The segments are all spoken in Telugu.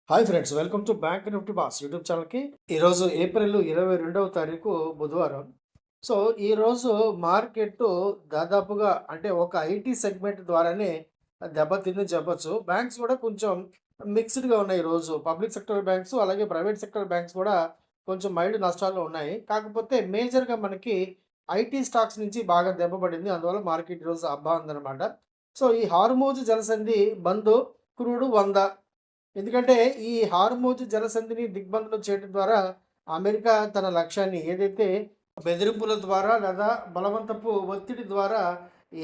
Hi friends, welcome to bank Nifty boss YouTube ఛానల్కి. ఈరోజు ఏప్రిల్ 22వ తారీఖు బుధవారం. సో ఈరోజు మార్కెట్ దాదాపుగా అంటే ఒక ఐటీ సెగ్మెంట్ ద్వారానే దెబ్బతిందని చెప్పొచ్చు. బ్యాంక్స్ కూడా కొంచెం మిక్స్డ్గా ఉన్నాయి ఈరోజు. పబ్లిక్ సెక్టర్ బ్యాంక్స్ అలాగే ప్రైవేట్ సెక్టర్ బ్యాంక్స్ కూడా కొంచెం మైల్డ్ నష్టాల్లో ఉన్నాయి. కాకపోతే మేజర్గా మనకి ఐటీ స్టాక్స్ నుంచి బాగా దెబ్బపడింది. అందువల్ల మార్కెట్ ఈరోజు అబ్బా ఉందన్నమాట. సో ఈ హార్మోజ్ జలసంధి బంద్ క్రూడ్ 100. ఎందుకంటే ఈ హార్మోజ్ జలసంధిని దిగ్బంధనం చేయడం ద్వారా అమెరికా తన లక్ష్యాన్ని ఏదైతే బెదిరింపుల ద్వారా లేదా బలవంతపు ఒత్తిడి ద్వారా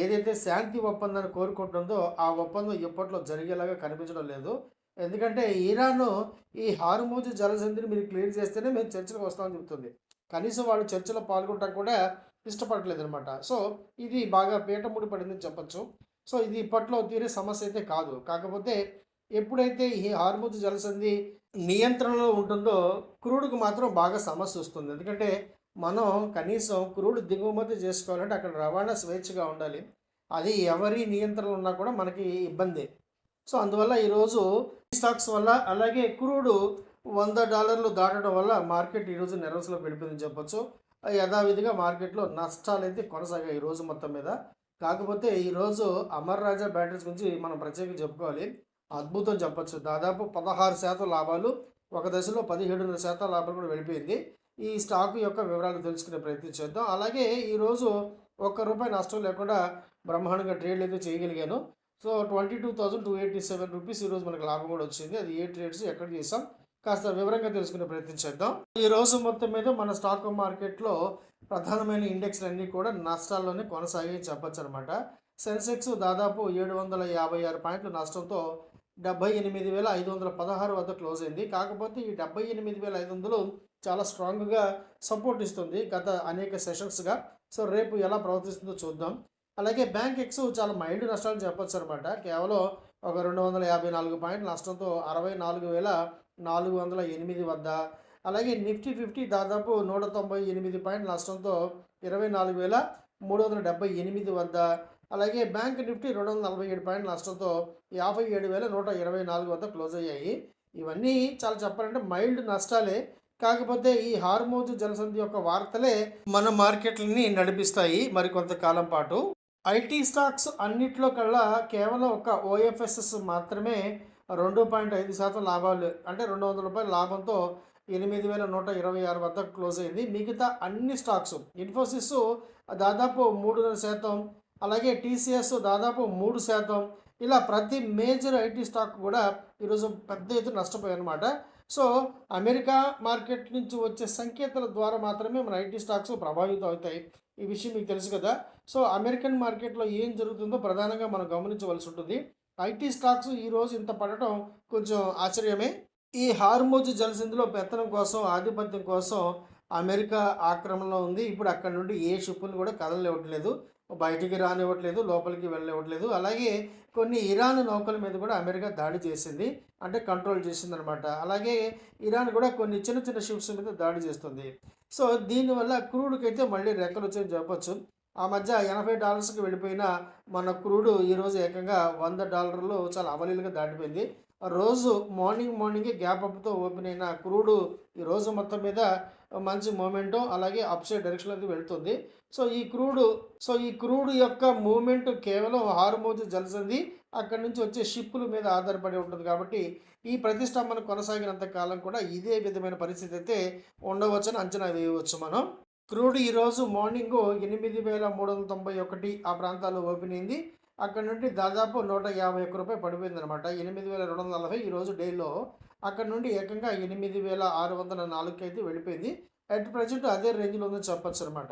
ఏదైతే శాంతి ఒప్పందాన్ని కోరుకుంటుందో ఆ ఒప్పందం ఇప్పట్లో జరిగేలాగా కనిపించడం లేదు. ఎందుకంటే ఇరాన్ ఈ హార్మోజ్ జలసంధిని మీరు క్లియర్ చేస్తేనే మేము చర్చలకు వస్తామని చెబుతుంది. కనీసం వాళ్ళు చర్చలో పాల్గొనడానికి కూడా ఇష్టపడట్లేదు అనమాట. సో ఇది బాగా పీటముడి పడిందని చెప్పచ్చు. సో ఇది ఇప్పట్లో తీరే సమస్య అయితే కాదు. కాకపోతే ఎప్పుడైతే ఈ హార్మోజ్ జలసంధి నియంత్రణలో ఉంటుందో క్రూడ్‌కి మాత్రం బాగా సమస్య వస్తుంది. ఎందుకంటే మనం కనీసం క్రూడ్ దిగుమతి చేసుకోవాలంటే అక్కడ రవాణా స్వేచ్ఛగా ఉండాలి. అది ఎవరి నియంత్రణలో ఉన్నా కూడా మనకి ఇబ్బందే. సో అందువల్ల ఈరోజు స్టాక్స్ వల్ల అలాగే క్రూడ్ $100 దాటడం వల్ల మార్కెట్ ఈరోజు నెర్వస్‌లో పడిపోయిందని చెప్పొచ్చు. యథావిధిగా మార్కెట్‌లో నష్టాలైతే కొనసాగాయి ఈరోజు మొత్తం మీద. కాకపోతే ఈరోజు అమర్ రాజా బ్యాటరీస్ గురించి మనం ప్రత్యేకంగా చెప్పుకోవాలి. అద్భుతం చెప్పొచ్చు. దాదాపు 16% లాభాలు, ఒక దశలో 17.5% లాభాలు కూడా వెళ్ళిపోయింది. ఈ స్టాక్ యొక్క వివరాలు తెలుసుకునే ప్రయత్నం చేద్దాం. అలాగే ఈరోజు ₹1 నష్టం లేకుండా బ్రహ్మాండంగా ట్రేడ్లు అయితే చేయగలిగాను. సో 22,287 రూపీస్ ఈరోజు మనకు లాభం కూడా వచ్చింది. అది ఏ ట్రేడ్స్ ఎక్కడ చేసాం కాస్త వివరంగా తెలుసుకునే ప్రయత్నం చేద్దాం. ఈరోజు మొత్తం మీద మన స్టాక్ మార్కెట్లో ప్రధానమైన ఇండెక్స్లు అన్నీ కూడా నష్టాల్లోనే కొనసాగి చెప్పొచ్చు అనమాట. సెన్సెక్స్ దాదాపు 756 పాయింట్ల నష్టంతో 78,516 వద్ద క్లోజ్ అయింది. కాకపోతే ఈ 78,500 చాలా స్ట్రాంగ్గా సపోర్ట్ ఇస్తుంది గత అనేక సెషన్స్గా. సో రేపు ఎలా ప్రవర్తిస్తుందో చూద్దాం. అలాగే బ్యాంక్ ఎక్స్ చాలా మైల్డ్ నష్టాలు చెప్పొచ్చు అనమాట. కేవలం ఒక 254 పాయింట్ల నష్టంతో 64,408 వద్ద. అలాగే నిఫ్టీ 50 దాదాపు 198 పాయింట్ల నష్టంతో 24,378 వద్ద. అలాగే బ్యాంక్ నిఫ్టీ 247 పాయింట్ల నష్టంతో 57,124 వద్ద క్లోజ్ అయ్యాయి. ఇవన్నీ చాలా చెప్పాలంటే మైల్డ్ నష్టాలే. కాకపోతే ఈ హార్మోజ్ జలసంధి యొక్క వార్తలే మన మార్కెట్లని నడిపిస్తాయి మరికొంతకాలం పాటు. ఐటీ స్టాక్స్ అన్నిట్లో కల్లా కేవలం ఒక ఓఎఫ్ఎస్ఎస్ మాత్రమే 2.5% లాభాలు అంటే ₹200 లాభంతో 8,126 వద్ద క్లోజ్ అయింది. మిగతా అన్ని స్టాక్స్ ఇన్ఫోసిస్ దాదాపు 3.5%, అలాగే టీసీఎస్ దాదాపు 3%, ఇలా ప్రతి మేజర్ ఐటీ స్టాక్ కూడా ఈరోజు పెద్ద ఎత్తున నష్టపోయాయి అన్నమాట. సో అమెరికా మార్కెట్ నుంచి వచ్చే సంకేతాల ద్వారా మాత్రమే మన ఐటీ స్టాక్స్ ప్రభావితం అవుతాయి. ఈ విషయం మీకు తెలుసు కదా. సో అమెరికన్ మార్కెట్లో ఏం జరుగుతుందో ప్రధానంగా మనం గమనించవలసి ఉంటుంది. ఐటీ స్టాక్స్ ఈరోజు ఇంత పడటం కొంచెం ఆశ్చర్యమే. ఈ హార్మోజ్ జలసంధిలో పెత్తనం కోసం, ఆధిపత్యం కోసం అమెరికా ఆక్రమణలో ఉంది. ఇప్పుడు అక్కడ నుండి ఏ షిప్పులు కూడా కదలనివ్వట్లేదు, బయటికి రానివ్వట్లేదు, లోపలికి వెళ్ళనివ్వట్లేదు. అలాగే కొన్ని ఇరాన్ నౌకల మీద కూడా అమెరికా దాడి చేసింది, అంటే కంట్రోల్ చేసింది అనమాట. అలాగే ఇరాన్ కూడా కొన్ని చిన్న చిన్న షిప్స్ మీద దాడి చేస్తుంది. సో దీనివల్ల క్రూడ్కి అయితే మళ్ళీ రెక్కలు వచ్చాయని చెప్పొచ్చు. ఆ మధ్య $80కి వెళ్ళిపోయిన మన క్రూడ్ ఈరోజు ఏకంగా $100 చాలా అవలీలుగా దాటిపోయింది. రోజు మార్నింగే గ్యాప్ అప్తో ఓపెన్ అయిన క్రూడ్ ఈరోజు మొత్తం మీద మంచి మూమెంటం అలాగే అప్ సైడ్ డైరెక్షన్లోకి వెళ్తుంది. సో ఈ క్రూడ్ యొక్క మూమెంట్ కేవలం హార్మోజ్ జలసంధి అక్కడి నుంచి వచ్చే షిప్పుల మీద ఆధారపడి ఉంటుంది. కాబట్టి ఈ ప్రతిష్టంభన కొనసాగినంత కాలం కూడా ఇదే విధమైన పరిస్థితి అయితే ఉండవచ్చని అంచనా వేయవచ్చు మనం. క్రూడ్ ఈరోజు మార్నింగ్ 8,391 ఆ ప్రాంతాల్లో ఓపెన్ అయింది. అక్కడ నుండి దాదాపు ₹151 పడిపోయింది అనమాట. 8,240 ఈరోజు డేలో. అక్కడ నుండి ఏకంగా 8,604కి అయితే వెళ్ళిపోయింది. అట్ ప్రజెంట్ అదే రేంజ్లో ఉందని చెప్పొచ్చు అనమాట.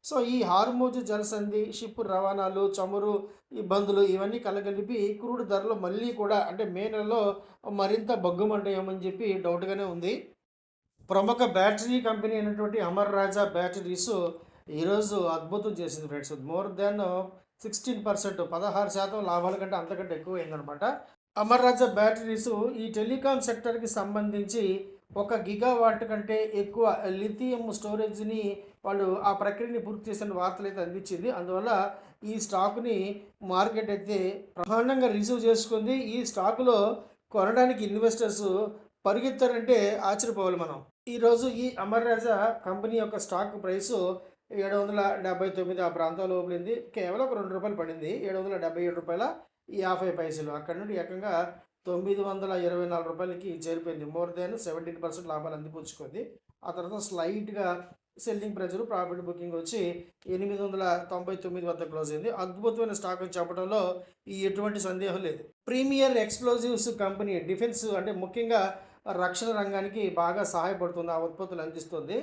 సో ఈ హార్మోజ్ జలసంధి, షిప్ రవాణాలు, చమురు ఇబ్బందులు ఇవన్నీ కలగలిపి క్రూడ్ ధరలు మళ్ళీ కూడా అంటే మే నెలలో మరింత బగ్గుమంటాయేమని చెప్పి డౌట్గానే ఉంది. ప్రముఖ బ్యాటరీ కంపెనీ అయినటువంటి అమర్ రాజా బ్యాటరీస్ ఈరోజు అద్భుతం చేసింది ఫ్రెండ్స్. మోర్ దాన్ 16%, 16% లాభాల కంటే అంతకంటే ఎక్కువ అయిందనమాట. అమర్ రాజా బ్యాటరీస్ ఈ టెలికాం సెక్టర్కి సంబంధించి 1 గిగావాట్ కంటే ఎక్కువ లిథియం స్టోరేజ్ని వాళ్ళు ఆ ప్రక్రియని పూర్తి చేసిన వార్తలు అయితే అందించింది. అందువల్ల ఈ స్టాక్ని మార్కెట్ అయితే బ్రహ్మాండంగా రిసీవ్ చేసుకుంది. ఈ స్టాకులో కొనడానికి ఇన్వెస్టర్స్ పరిగెత్తారంటే ఆశ్చర్యపోవాలి మనం. ఈరోజు ఈ అమర్ రాజా కంపెనీ యొక్క స్టాక్ ప్రైసు 779 ఆ ప్రాంతాల్లో ఓపెనింది. కేవలం ఒక రూ. 2 పడింది. రూ. 777.50. అక్కడి నుండి ఏకంగా రూ. 924కి చేరిపోయింది. మోర్ దాన్ 17% లాభాలు అందిపుచ్చుకుంది. ఆ తర్వాత స్లైట్‌గా సెల్లింగ్ ప్రెషర్, ప్రాఫిట్ బుకింగ్ వచ్చి 899 వద్ద క్లోజ్ అయింది. అద్భుతమైన స్టాక్ అని చెప్పడంలో ఎటువంటి సందేహం లేదు. ప్రీమియర్ ఎక్స్‌ప్లోజివ్స్ కంపెనీ డిఫెన్స్ అంటే ముఖ్యంగా రక్షణ రంగానికి బాగా సహాయపడుతుంది. ఆ ఉత్పత్తులు అందిస్తుంది.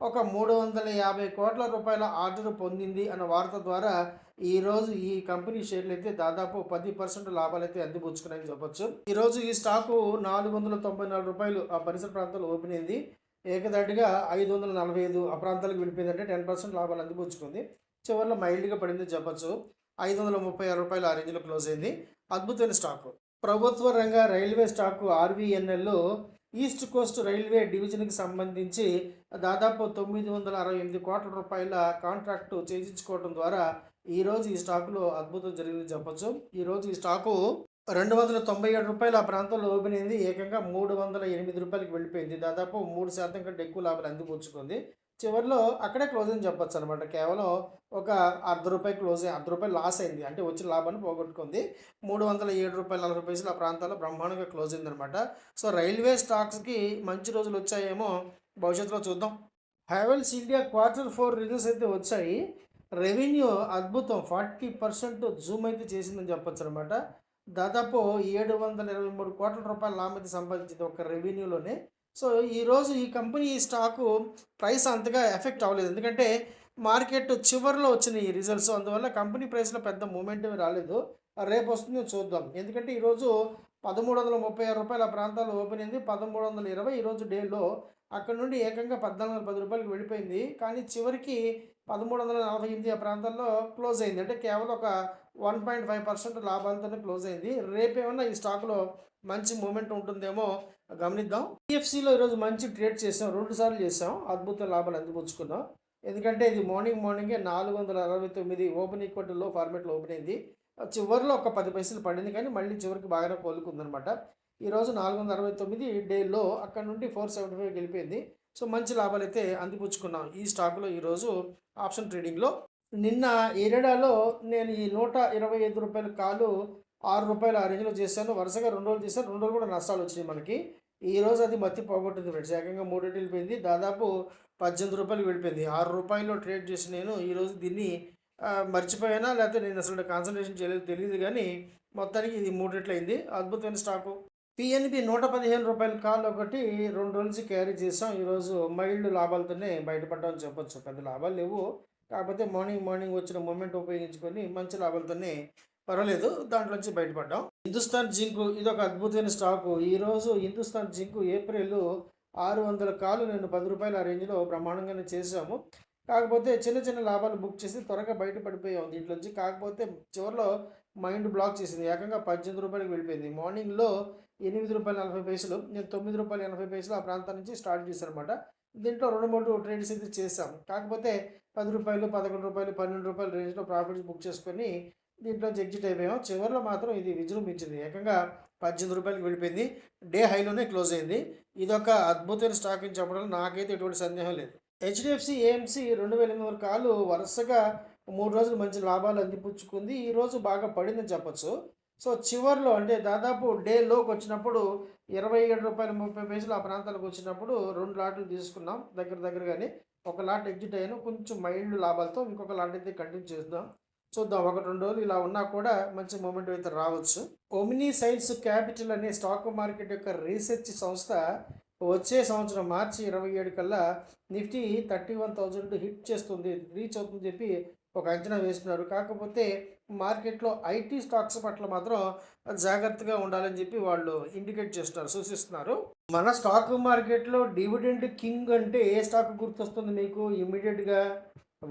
ఒక 350 కోట్ల రూపాయల ఆర్డర్ పొందింది అన్న వార్త ద్వారా ఈరోజు ఈ కంపెనీ షేర్లు అయితే దాదాపు 10% లాభాలైతే అందిపుచ్చుకున్నాయని చెప్పొచ్చు. ఈరోజు ఈ స్టాకు రూ. 494 ఆ పరిసర ప్రాంతాల్లో ఓపెన్ అయింది. ఏకదాటిగా 545 ఆ ప్రాంతాలకు వెళ్ళిపోయిందంటే 10% లాభాలు అందిపుచ్చుకుంది. చివరిలో మైల్డ్గా పడిందని చెప్పొచ్చు. రూ. 536 ఆ రేంజ్లో క్లోజ్ అయింది. అద్భుతమైన స్టాకు. ప్రభుత్వ రంగ railway stock RVNL east coast railway డివిజన్కి సంబంధించి దాదాపు 968 కోట్ల రూపాయల కాంట్రాక్టు చేయించుకోవడం ద్వారా ఈరోజు ఈ స్టాకులో అద్భుతం జరిగిందని చెప్పొచ్చు. ఈరోజు ఈ స్టాకు రూ. 297 ఆ ప్రాంతంలో ఓపెన్ అయింది. ఏకంగా రూ. 308కి వెళ్ళిపోయింది. దాదాపు 3% కంటే ఎక్కువ లాభాలు అందిపుచ్చుకుంది. చివరిలో అక్కడే క్లోజ్ అని చెప్పొచ్చు అనమాట. కేవలం ఒక రూ. 1.50 రూ. 1 లాస్ అయింది. అంటే వచ్చిన లాభాన్ని పోగొట్టుకుంది. రూ. 307.40 ఆ ప్రాంతాల్లో బ్రహ్మాండంగా క్లోజ్ అయిందనమాట. సో రైల్వే స్టాక్స్కి మంచి రోజులు వచ్చాయేమో భవిష్యత్తులో చూద్దాం. హ్యావెల్స్ ఇండియా Q4 రిజల్ట్స్ అయితే వచ్చాయి. రెవెన్యూ అద్భుతం 40% జూమ్ అయితే చేసిందని చెప్పొచ్చు అనమాట. దాదాపు 723 కోట్ల రూపాయల లాభం అయితే సంపాదించింది ఒక రెవెన్యూలోనే. సో ఈరోజు ఈ కంపెనీ స్టాకు ప్రైస్ అంతగా ఎఫెక్ట్ అవ్వలేదు. ఎందుకంటే మార్కెట్ చివరిలో వచ్చిన ఈ రిజల్ట్స్, అందువల్ల కంపెనీ ప్రైస్లో పెద్ద మూమెంట్ రాలేదు. రేపు వస్తుంది చూద్దాం. ఎందుకంటే ఈరోజు రూ. 1336 ఆ ప్రాంతాల్లో ఓపెన్ అయింది. 1320 ఈరోజు డేలో అక్కడ నుండి ఏకంగా రూ. 1410కి వెళ్ళిపోయింది. కానీ చివరికి 1348 ఆ ప్రాంతాల్లో క్లోజ్ అయింది. అంటే కేవలం ఒక 1.5% లాభాలతోనే క్లోజ్ అయింది. రేపేమన్నా ఈ స్టాక్లో మంచి మూమెంట్ ఉంటుందేమో గమనిద్దాం. ఈఎఫ్సిలో ఈరోజు మంచి ట్రేడ్ చేసాం. 2 సార్లు చేసాం. అద్భుత లాభాలు అందిపుచ్చుకున్నాం. ఎందుకంటే ఇది మార్నింగే 469 ఓపెన్ ఈక్వల్ టు లో ఫార్మేట్లో ఓపెన్ అయింది. చివరిలో ఒక 10 పైసలు పడింది కానీ మళ్ళీ చివరికి బాగానే కోలుకుందనమాట. ఈరోజు 469 డేలో అక్కడ నుండి 475 వెళ్ళిపోయింది. సో మంచి లాభాలు అయితే అందిపుచ్చుకున్నాం ఈ స్టాకులో ఈరోజు ఆప్షన్ ట్రేడింగ్లో. నిన్న ఎరిడాలో నేను ఈ రూ. 125 కాలు రూ. 6 ఆ రేంజ్లో చేశాను. వరుసగా 2 రోజులు చేశాను. 2 రోజులు కూడా నష్టాలు వచ్చినాయి మనకి. ఈరోజు అది మత్తి పోగొట్టింది ఫ్రెండ్స్. ఏకంగా 3 రెట్లు వెళ్ళిపోయింది. దాదాపు రూ. 18 వెళ్ళిపోయింది. రూ. 6లో ట్రేడ్ చేసి నేను ఈరోజు దీన్ని మర్చిపోయానా లేకపోతే నేను అసలు కాన్సన్ట్రేషన్ చేయలేదు తెలియదు కానీ మొత్తానికి ఇది 3 రెట్లు అయింది. అద్భుతమైన స్టాకు. పిఎన్బి రూ. 115 కాల్ ఒకటి 2 రోజుల నుంచి క్యారీ చేసాం. ఈరోజు మైల్డ్ లాభాలతోనే బయటపడ్డామని చెప్పొచ్చు. పెద్ద లాభాలు లేవు. కాకపోతే మార్నింగ్ వచ్చిన మూమెంట్ ఉపయోగించుకొని మంచి లాభాలతోనే పర్వాలేదు దాంట్లోంచి బయటపడ్డాం. హిందుస్థాన్ జింక్ ఇది ఒక అద్భుతమైన స్టాకు. ఈరోజు హిందుస్థాన్ జింక్ ఏప్రిల్ 600 కాలు నేను రూ. 10 ఆ రేంజ్లో బ్రహ్మాండంగానే చేసాము. కాకపోతే చిన్న లాభాలు బుక్ చేసి త్వరగా బయటపడిపోయాం దీంట్లోంచి. కాకపోతే చివరిలో మైండ్ బ్లాక్ చేసింది. ఏకంగా రూ. 18కి వెళ్ళిపోయింది. మార్నింగ్లో రూ. 8.40 నేను రూ. 9.80 ఆ ప్రాంతం నుంచి స్టార్ట్ చేశాను అనమాట. దీంట్లో 2-3 ట్రేడ్స్ అయితే చేసాం. కాకపోతే రూ. 10, రూ. 11, రూ. 12 రేంజ్లో ప్రాఫిట్స్ బుక్ చేసుకొని దీంట్లోంచి ఎగ్జిట్ అయిపోయాం. చివరిలో మాత్రం ఇది విజృంభించింది. ఏకంగా రూ. 18కి వెళ్ళిపోయింది. డే హైలోనే క్లోజ్ అయింది. ఇదొక అద్భుతమైన స్టాక్ అని చెప్పడంలో నాకైతే ఎటువంటి సందేహం లేదు. హెచ్డిఎఫ్సి ఏఎంసి 2800 కాలు వరుసగా 3 రోజులు మంచి లాభాలు అందిపుచ్చుకుంది. ఈరోజు బాగా పడిందని చెప్పొచ్చు. సో చివరిలో అంటే దాదాపు డే లోకి వచ్చినప్పుడు రూ. 27.30 ఆ ప్రాంతాలకు వచ్చినప్పుడు 2 లాట్లు తీసుకున్నాం దగ్గరగానే. ఒక లాట్ ఎగ్జిట్ అయ్యాను. కొంచెం మైల్డ్ లాభాలతో ఇంకొక లాట్ అయితే కంటిన్యూ చేద్దాం. చూద్దాం 1-2 రోజులు ఇలా ఉన్నా కూడా మంచి మూమెంట్ అయితే రావచ్చు. ఒమినీ సైన్స్ క్యాపిటల్ అనే స్టాక్ మార్కెట్ యొక్క రీసెర్చ్ సంస్థ వచ్చే సంవత్సరం మార్చి 27 కల్లా నిఫ్టీ 31,000 హిట్ చేస్తుంది, రీచ్ అవుతుందని చెప్పి ఒక అంచనా వేస్తున్నారు. కాకపోతే మార్కెట్లో ఐటీ స్టాక్స్ పట్ల మాత్రం జాగ్రత్తగా ఉండాలని చెప్పి వాళ్ళు ఇండికేట్ చేస్తున్నారు, సూచిస్తున్నారు. మన స్టాక్ మార్కెట్లో డివిడెండ్ కింగ్ అంటే ఏ స్టాక్ గుర్తొస్తుంది మీకు ఇమ్మీడియట్గా?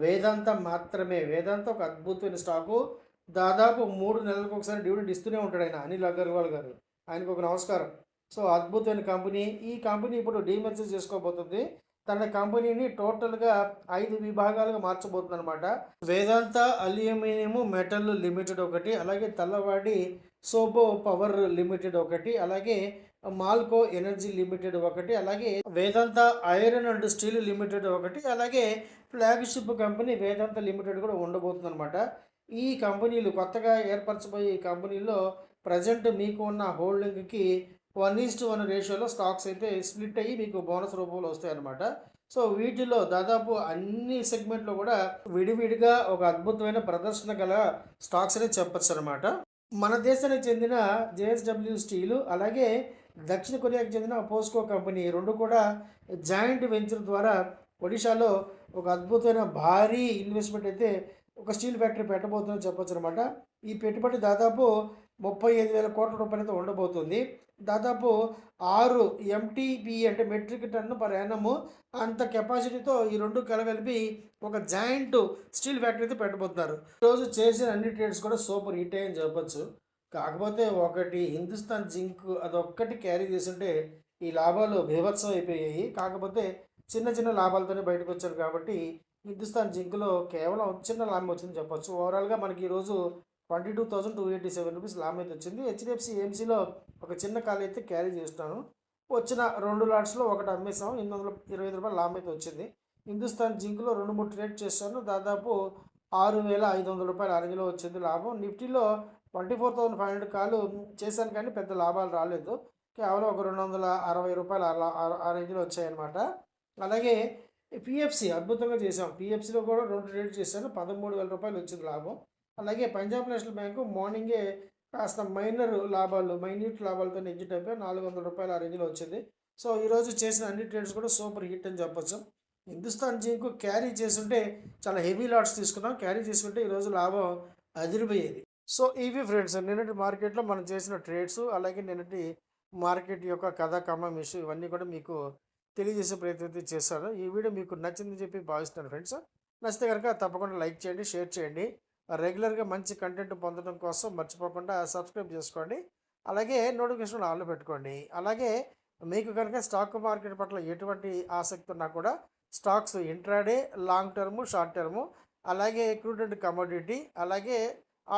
వేదాంత మాత్రమే. వేదాంత ఒక అద్భుతమైన స్టాకు. దాదాపు 3 నెలలకు ఒకసారి డివిడెండ్ ఇస్తూనే ఉంటాడు ఆయన, అనిల్ అగర్వాల్ గారు. ఆయనకు ఒక నమస్కారం. సో అద్భుతమైన కంపెనీ. ఈ కంపెనీ ఇప్పుడు డీమర్జర్ చేసుకోబోతుంది. తన కంపెనీని టోటల్గా 5 విభాగాలుగా మార్చబోతుందన్నమాట. వేదాంత అల్యూమినియం మెటల్ లిమిటెడ్ ఒకటి, అలాగే తల్లవాడి సోబో పవర్ లిమిటెడ్ ఒకటి, అలాగే మాల్కో ఎనర్జీ లిమిటెడ్ ఒకటి, అలాగే వేదాంత ఐరన్ అండ్ స్టీల్ లిమిటెడ్ ఒకటి, అలాగే ఫ్లాగ్షిప్ కంపెనీ వేదాంత లిమిటెడ్ కూడా ఉండబోతుంది అనమాట. ఈ కంపెనీలు కొత్తగా ఏర్పరచబోయే ఈ కంపెనీలో ప్రజెంట్ మీకు ఉన్న హోల్డింగ్కి 1:1 రేషియోలో స్టాక్స్ అయితే స్ప్లిట్ అయ్యి మీకు బోనస్ రూపంలో వస్తాయన్నమాట. సో వీటిలో దాదాపు అన్ని సెగ్మెంట్లో కూడా విడివిడిగా ఒక అద్భుతమైన ప్రదర్శన గల స్టాక్స్ అనేది చెప్పచ్చు అనమాట. మన దేశానికి చెందిన జేఎస్డబ్ల్యూ స్టీలు, అలాగే దక్షిణ కొరియాకి చెందిన పోస్కో కంపెనీ రెండు కూడా జాయింట్ వెంచర్ ద్వారా ఒడిశాలో ఒక అద్భుతమైన భారీ ఇన్వెస్ట్మెంట్ అయితే ఒక స్టీల్ ఫ్యాక్టరీ పెట్టబోతుందని చెప్పొచ్చు అనమాట. ఈ పెట్టుబడి దాదాపు 35,000 కోట్ల రూపాయలతో ఉండబోతుంది. దాదాపు 6 MTP అంటే మెట్రిక్ టన్ను పర్ యానము అంత కెపాసిటీతో ఈ రెండు కలగలిపి ఒక జాయింట్ స్టీల్ ఫ్యాక్టరీ అయితే పెట్టబోతున్నారు. ఈరోజు చేసిన అన్ని ట్రేడ్స్ కూడా సూపర్ హిట్ అయ్యని చెప్పొచ్చు. కాకపోతే ఒకటి హిందుస్థాన్ జింక్ అదొక్కటి క్యారీ చేస్తుంటే ఈ లాభాలు బీభత్సం అయిపోయాయి. కాకపోతే చిన్న చిన్న లాభాలతోనే బయటకు వచ్చారు కాబట్టి హిందుస్థాన్ జింక్లో కేవలం చిన్న లాభం వచ్చిందని చెప్పొచ్చు. ఓవరాల్గా మనకి ఈరోజు 22,287 రూపీస్ లాభం అయితే వచ్చింది. హెచ్డిఎఫ్సి ఏఎంసీలో ఒక చిన్న కాల్ అయితే క్యారీ చేస్తున్నాను. వచ్చిన 2 లాట్స్లో ఒకటి అమ్మేసాం, 825 రూపాయలు లాభం అయితే వచ్చింది. హిందుస్థాన్ జింక్లో 2-3 ట్రేడ్ చేశాను, దాదాపు 6,500 రూపాయలు ఆ రేంజ్లో వచ్చింది లాభం. నిఫ్టీలో 24,500 కాలు చేశాను కానీ పెద్ద లాభాలు రాలేదు, కేవలం ఒక 260 రూపాయలు ఆ రేంజ్లో వచ్చాయన్నమాట. అలాగే పిఎఫ్సి అద్భుతంగా చేసాం. పిఎఫ్సిలో కూడా 2 ట్రేడ్ చేశాను, 13,000 రూపాయలు వచ్చింది లాభం. అలాగే పంజాబ్ నేషనల్ బ్యాంకు మార్నింగే కాస్త మైన్యూట్ లాభాలతో ఎగ్జిట్ అయిపోయి 400 రూపాయలు ఆ రేంజ్లో వచ్చింది. సో ఈరోజు చేసిన అన్ని ట్రేడ్స్ కూడా సూపర్ హిట్ అని చెప్పొచ్చు. హిందుస్థాన్ జింక్ క్యారీ చేస్తుంటే చాలా హెవీ లాట్స్ తీసుకున్నాం, క్యారీ చేసుకుంటే ఈరోజు లాభం అదిరిపోయేది. సో ఇవి ఫ్రెండ్స్ నిన్నటి మార్కెట్లో మనం చేసిన ట్రేడ్స్, అలాగే నిన్నటి మార్కెట్ యొక్క కథ కమ్మం ఇష్యూ ఇవన్నీ కూడా మీకు తెలియజేసే ప్రయత్నం అయితే చేశాను. ఈ వీడియో మీకు నచ్చిందని చెప్పి భావిస్తున్నాను ఫ్రెండ్స్. నచ్చితే కనుక తప్పకుండా లైక్ చేయండి, షేర్ చేయండి. రెగ్యులర్గా మంచి కంటెంట్ పొందడం కోసం మర్చిపోకుండా సబ్స్క్రైబ్ చేసుకోండి, అలాగే నోటిఫికేషన్ ఆన్లో పెట్టుకోండి. అలాగే మీకు కనుక స్టాక్ మార్కెట్ పట్ల ఎటువంటి ఆసక్తి ఉన్నా కూడా stocks intraday, long term, short term, అలాగే క్రూడ్ అండ్ కమోడిటీ, అలాగే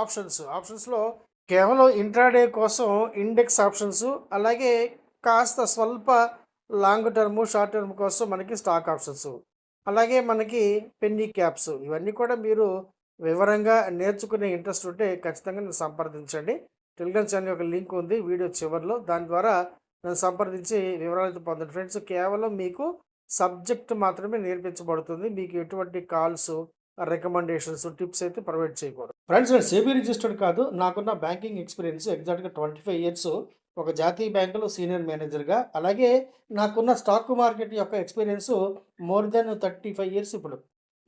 ఆప్షన్స్లో కేవలం ఇంట్రాడే కోసం ఇండెక్స్ ఆప్షన్స్, అలాగే కాస్త స్వల్ప లాంగ్ టర్ము, షార్ట్ టర్మ్ కోసం మనకి స్టాక్ ఆప్షన్స్, అలాగే మనకి పెన్నీ క్యాప్స్, ఇవన్నీ కూడా మీరు వివరంగా నేర్చుకునే ఇంట్రెస్ట్ ఉంటే ఖచ్చితంగా నన్ను సంప్రదించండి. టెలిగ్రామ్ ఛానల్ యొక్క లింక్ ఉంది వీడియో చివరిలో, దాని ద్వారా నన్ను సంప్రదించి వివరాలు పొందండి ఫ్రెండ్స్. కేవలం మీకు సబ్జెక్ట్ మాత్రమే నేర్పించబడుతుంది, మీకు ఎటువంటి కాల్స్, రికమెండేషన్స్, టిప్స్ అయితే ప్రొవైడ్ చేయకూడదు ఫ్రెండ్స్. నేను సెబీ రిజిస్టర్డ్ కాదు, నాకున్న బ్యాంకింగ్ ఎక్స్పీరియన్స్ ఎగ్జాక్ట్గా 25 ఇయర్స్ ఒక జాతీయ బ్యాంకులో సీనియర్ మేనేజర్గా, అలాగే నాకున్న స్టాక్ మార్కెట్ యొక్క ఎక్స్పీరియన్స్ మోర్ దెన్ 35 ఇయర్స్. ఇప్పుడు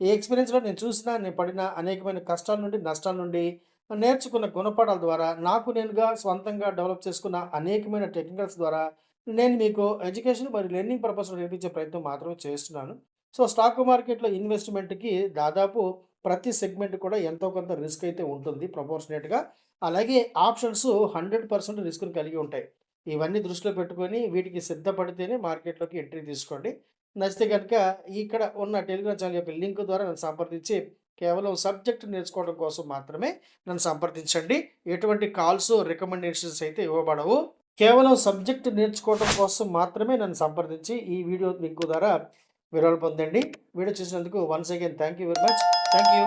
ఈ ఎక్స్పీరియన్స్లో నేను పడిన అనేకమైన కష్టాల నుండి, నష్టాల నుండి, నేర్చుకున్న గుణపాఠాల ద్వారా, నాకు నేనుగా స్వంతంగా డెవలప్ చేసుకున్న అనేకమైన టెక్నికల్స్ ద్వారా నేను మీకు ఎడ్యుకేషన్ మరియు లెర్నింగ్ పర్పస్లో నేర్పించే ప్రయత్నం మాత్రమే చేస్తున్నాను. సో స్టాక్ మార్కెట్లో ఇన్వెస్ట్మెంట్కి దాదాపు ప్రతి సెగ్మెంట్ కూడా ఎంతో కొంత రిస్క్ అయితే ఉంటుంది ప్రపోర్షనేట్గా. అలాగే ఆప్షన్స్ 100% రిస్క్ని కలిగి ఉంటాయి. ఇవన్నీ దృష్టిలో పెట్టుకొని వీటికి సిద్ధపడితేనే మార్కెట్లోకి ఎంట్రీ తీసుకోండి. నచ్చితే కనుక ఇక్కడ ఉన్న టెలిగ్రామ్ ఛానల్ యొక్క లింక్ ద్వారా నన్ను సంప్రదించి కేవలం సబ్జెక్ట్ నేర్చుకోవడం కోసం మాత్రమే నన్ను సంప్రదించండి. ఎటువంటి కాల్స్, రికమెండేషన్స్ అయితే ఇవ్వబడవు. కేవలం సబ్జెక్ట్ నేర్చుకోవడం కోసం మాత్రమే నన్ను సంప్రదించి ఈ వీడియో లింక్ ద్వారా వివరాలు పొందండి. వీడియో చూసినందుకు once again thank you very much. Thank you.